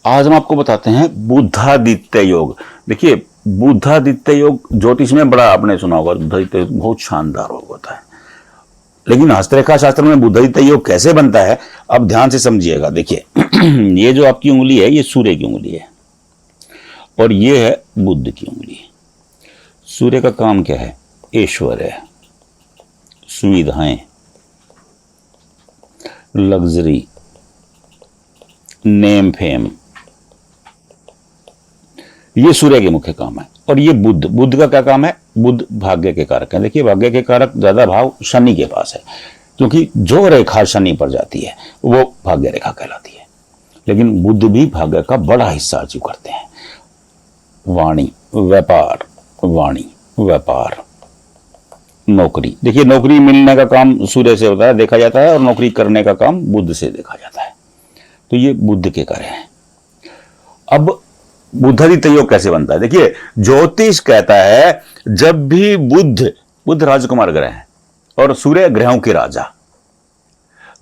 आज हम आपको बताते हैं बुधादित्य योग। देखिए, बुधादित्य योग ज्योतिष में बड़ा आपने सुना होगा, बुधादित्य योग बहुत शानदार योग होता है। लेकिन हस्तरेखा शास्त्र में बुधादित्य योग कैसे बनता है, अब ध्यान से समझिएगा। देखिए ये जो आपकी उंगली है, ये सूर्य की उंगली है और ये है बुध की उंगली। सूर्य का काम क्या है? ऐश्वर्य, सुविधाएं, लग्जरी, नेम फेम, ये सूर्य के मुख्य काम है। और ये बुध, बुध का क्या काम है? बुध भाग्य के कारक है। देखिए, भाग्य के कारक ज्यादा भाव शनि के पास है, क्योंकि जो रेखा शनि पर जाती है वो भाग्य रेखा कहलाती है। लेकिन बुध भी भाग्य का बड़ा हिस्सा अचीव करते हैं। वाणी, व्यापार, वाणी, व्यापार, नौकरी। देखिए, नौकरी मिलने का काम सूर्य से होता है, देखा जाता है, और नौकरी करने का काम बुध से देखा जाता है। तो ये बुध के कार्य हैं। अब बुधादित्य योग कैसे बनता है? देखिए, ज्योतिष कहता है जब भी बुध राजकुमार ग्रह है और सूर्य ग्रहों के राजा,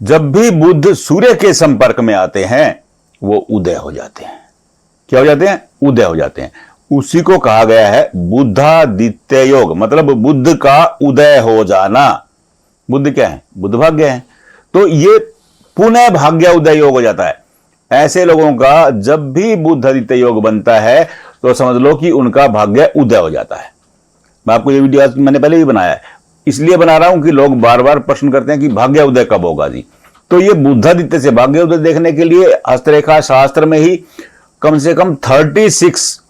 जब भी बुध सूर्य के संपर्क में आते हैं वो उदय हो जाते हैं। क्या हो जाते हैं? उदय हो जाते हैं। उसी को कहा गया है बुधादित्य योग, मतलब बुध का उदय हो जाना। बुध क्या है? बुध भाग्य है, तो ये पुनः भाग्य उदय योग हो जाता है। ऐसे लोगों का जब भी बुधादित्य योग बनता है तो समझ लो कि उनका भाग्य उदय हो जाता है। मैं आपको ये वीडियो मैंने पहले भी बनाया है, इसलिए बना रहा हूं कि लोग बार बार प्रश्न करते हैं कि भाग्य उदय कब होगा जी। तो ये बुधादित्य से भाग्य उदय देखने के लिए हस्तरेखा शास्त्र में ही कम से कम 36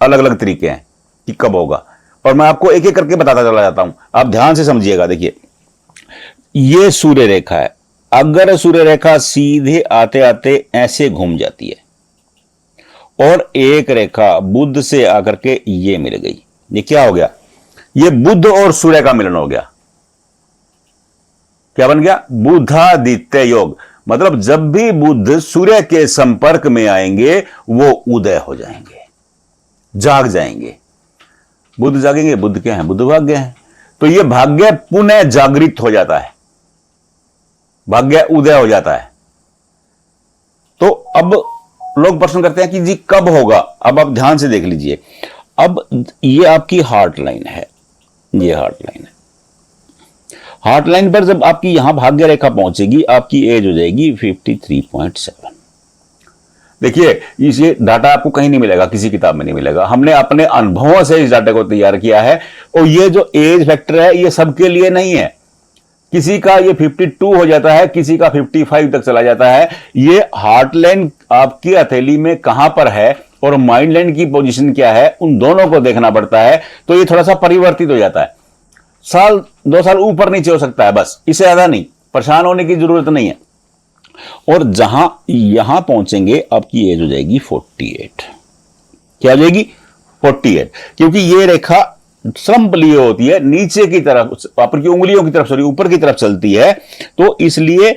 अलग अलग तरीके हैं कि कब होगा, और मैं आपको एक एक करके बताता चला जाता हूं। आप ध्यान से समझिएगा। देखिए, ये सूर्य रेखा है। अगर सूर्य रेखा सीधे आते आते ऐसे घूम जाती है और एक रेखा बुध से आकर के ये मिल गई, ये क्या हो गया? ये बुध और सूर्य का मिलन हो गया। क्या बन गया? बुधादित्य योग। मतलब जब भी बुध सूर्य के संपर्क में आएंगे वो उदय हो जाएंगे, जाग जाएंगे। बुध जागेंगे, बुध क्या है? बुध भाग्य है। तो ये भाग्य पुनः जागृत हो जाता है, भाग्य उदय हो जाता है। तो अब लोग प्रश्न करते हैं कि जी कब होगा? अब आप ध्यान से देख लीजिए। अब ये आपकी हार्ट लाइन है, ये हार्ट लाइन है। हार्ट लाइन पर जब आपकी यहां भाग्य रेखा पहुंचेगी, आपकी एज हो जाएगी 53.7। देखिए, ये डाटा आपको कहीं नहीं मिलेगा, किसी किताब में नहीं मिलेगा। हमने अपने अनुभवों से इस डाटा को तैयार किया है। और ये जो एज फैक्टर है ये सबके लिए नहीं है। किसी का ये 52 हो जाता है, किसी का 55 तक चला जाता है। ये हार्ट लाइन आपकी हथेली में कहां पर है और माइंड लाइन की पोजीशन क्या है, उन दोनों को देखना पड़ता है। तो ये थोड़ा सा परिवर्तित हो जाता है, साल 2 साल ऊपर नीचे हो सकता है, बस, इससे ज्यादा नहीं। परेशान होने की जरूरत नहीं है। और जहां यहां पहुंचेंगे आपकी एज हो जाएगी 48। क्या हो जाएगी? 48। क्योंकि ये रेखा श्रम्प लिए होती है, नीचे की तरफ, आपकी उंगलियों की तरफ, सॉरी, ऊपर की तरफ चलती है। तो इसलिए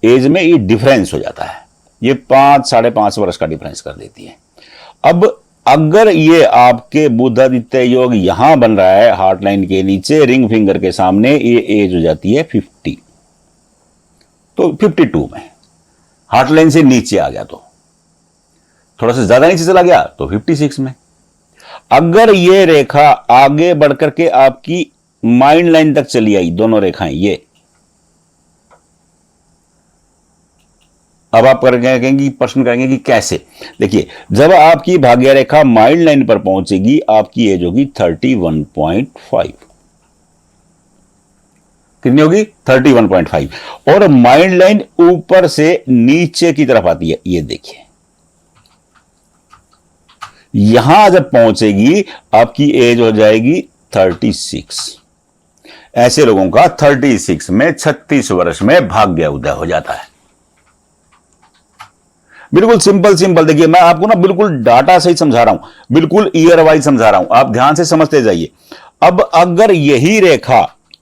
एज में ये डिफरेंस हो जाता है। ये 5-5.5 वर्ष का डिफरेंस कर देती है। अब अगर ये आपके बुधादित्य योग यहां बन रहा है, हार्ट लाइन के नीचे, रिंग फिंगर के सामने, ये एज हो जाती है 50। तो 52 में हार्ट लाइन से नीचे आ गया, तो थोड़ा सा ज्यादा नीचे चला गया तो 56 में। अगर ये रेखा आगे बढ़कर के आपकी माइंड लाइन तक चली आई, दोनों रेखाएं ये, अब आप कहेंगे, प्रश्न करेंगे कि कैसे? देखिए, जब आपकी भाग्य रेखा माइंड लाइन पर पहुंचेगी, आपकी एज होगी 31.5। कितनी होगी? 31.5। और माइंड लाइन ऊपर से नीचे की तरफ आती है, ये देखिए। यहां जब पहुंचेगी आपकी एज हो जाएगी 36। ऐसे लोगों का 36 में, 36 वर्ष में भाग्य उदय हो जाता है। बिल्कुल सिंपल। देखिए, मैं आपको ना बिल्कुल डाटा सही समझा रहा हूं, बिल्कुल ईयर वाइज समझा रहा हूं, आप ध्यान से समझते जाइए। अब अगर यही रेखा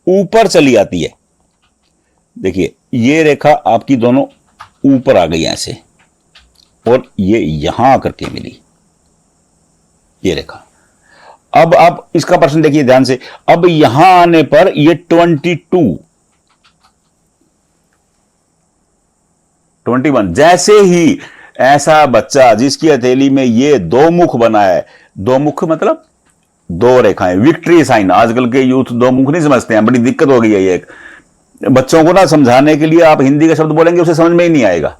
ऊपर चली आती है, देखिए ये रेखा आपकी दोनों ऊपर आ गई ऐसे, और ये यहां आकर के मिली, ये रेखा। अब आप इसका प्रश्न देखिए ध्यान से। अब यहां आने पर ये 21, जैसे ही ऐसा बच्चा जिसकी हथेली में ये दो मुख बना है, दो मुख मतलब दो रेखाएं, विक्ट्री साइन। आजकल के यूथ दो मुख नहीं समझते हैं, बड़ी दिक्कत हो गई है ये। एक बच्चों को ना समझाने के लिए आप हिंदी का शब्द बोलेंगे उसे समझ में ही नहीं आएगा।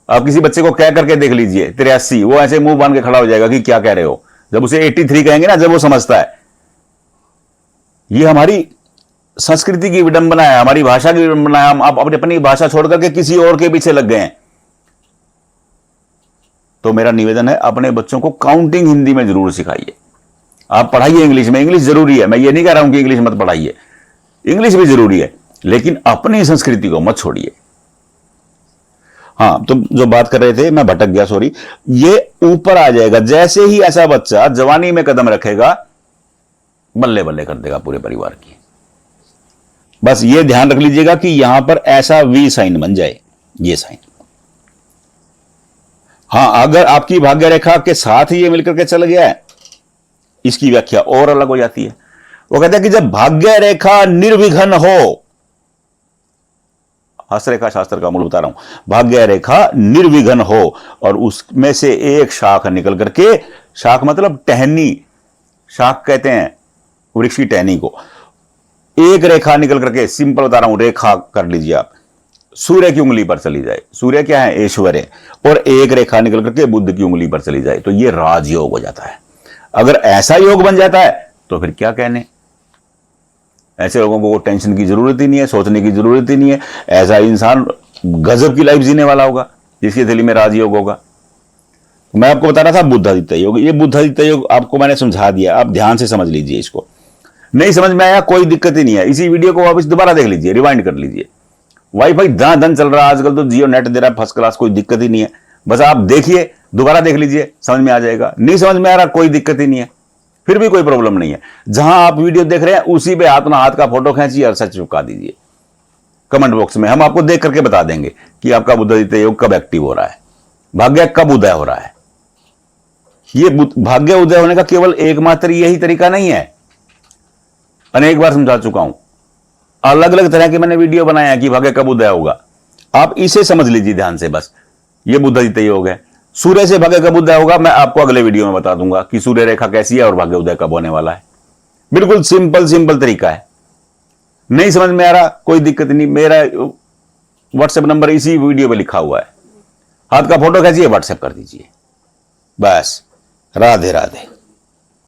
आप किसी बच्चे को कह करके देख लीजिए 83, वो ऐसे मुंह बांध के खड़ा हो जाएगा कि क्या कह रहे हो। जब उसे 83 कहेंगे ना, जब वो समझता है। ये हमारी संस्कृति की विडंबना है, हमारी भाषा की विडंबना है। हम आप अपनी भाषा छोड़ करके किसी और के पीछे लग गए हैं। तो मेरा निवेदन है, अपने बच्चों को काउंटिंग हिंदी में जरूर सिखाइए। आप पढ़ाइए इंग्लिश में, इंग्लिश जरूरी है, मैं ये नहीं कह रहा हूं कि इंग्लिश मत पढ़ाइए, इंग्लिश भी जरूरी है, लेकिन अपनी संस्कृति को मत छोड़िए। हाँ, तो जो बात कर रहे थे, मैं भटक गया, सॉरी। ये ऊपर आ जाएगा जैसे ही ऐसा बच्चा जवानी में कदम रखेगा, बल्ले बल्ले कर देगा पूरे परिवार की। बस ये ध्यान रख लीजिएगा कि यहां पर ऐसा वी साइन बन जाए, ये साइन। हाँ, अगर आपकी भाग्य रेखा के साथ ही ये मिलकर के चल गया है, इसकी व्याख्या और अलग हो जाती है। वो कहते हैं कि जब भाग्य रेखा निर्विघ्न हो, हस्तरेखा शास्त्र का मूल बता रहा हूं, भाग्य रेखा निर्विघ्न हो और उसमें से एक शाख निकल करके, शाख मतलब टहनी, शाख कहते हैं वृक्ष की टहनी को, एक रेखा निकल करके, सिंपल बता रहा हूं, रेखा कर लीजिए आप, सूर्य की उंगली पर चली जाए, सूर्य क्या है, ऐश्वर्य, और एक रेखा निकल करके बुध की उंगली पर चली जाए, तो ये राजयोग हो जाता है। अगर ऐसा योग बन जाता है तो फिर क्या कहने। ऐसे लोगों को टेंशन की जरूरत ही नहीं है, सोचने की जरूरत ही नहीं है। ऐसा इंसान गजब की लाइफ जीने वाला होगा जिसकी दिल्ली में राजयोग होगा। मैं आपको बता रहा था बुद्धादित्य योग, ये बुद्धादित्य योग आपको मैंने समझा दिया, आप ध्यान से समझ लीजिए। इसको नहीं समझ में आया, कोई दिक्कत ही नहीं है, इसी वीडियो को वापस दोबारा देख लीजिए, रिवाइंड कर लीजिए। वाईफाई धन चल रहा है आजकल, तो जियो नेट दे रहा है फर्स्ट क्लास, कोई दिक्कत ही नहीं है। बस आप देखिए, दोबारा देख लीजिए, समझ में आ जाएगा। नहीं समझ में आ रहा, कोई दिक्कत ही नहीं है, फिर भी कोई प्रॉब्लम नहीं है। जहां आप वीडियो देख रहे हैं उसी पे अपना हाथ का फोटो खींचिए और सच चिपका दीजिए कमेंट बॉक्स में। हम आपको देख करके बता देंगे कि आपका बुद्धादित्य योग कब एक्टिव हो रहा है, भाग्य कब उदय हो रहा है। ये भाग्य उदय होने का केवल एकमात्र यही तरीका नहीं है, अनेक बार समझा चुका हूं, अलग अलग तरह के मैंने वीडियो बनाए हैं कि भाग्य कब उदय होगा। आप इसे समझ लीजिए ध्यान से, बस ये बुद्धादित्य योग है। सूर्य से भाग्य कब उदय होगा मैं आपको अगले वीडियो में बता दूंगा कि सूर्य रेखा कैसी है और भाग्य उदय कब होने वाला है। बिल्कुल सिंपल तरीका है। नहीं समझ में आ रहा, कोई दिक्कत नहीं, मेरा व्हाट्सएप नंबर इसी वीडियो पे लिखा हुआ है, हाथ का फोटो खींचिए व्हाट्सएप कर दीजिए, बस। राधे राधे।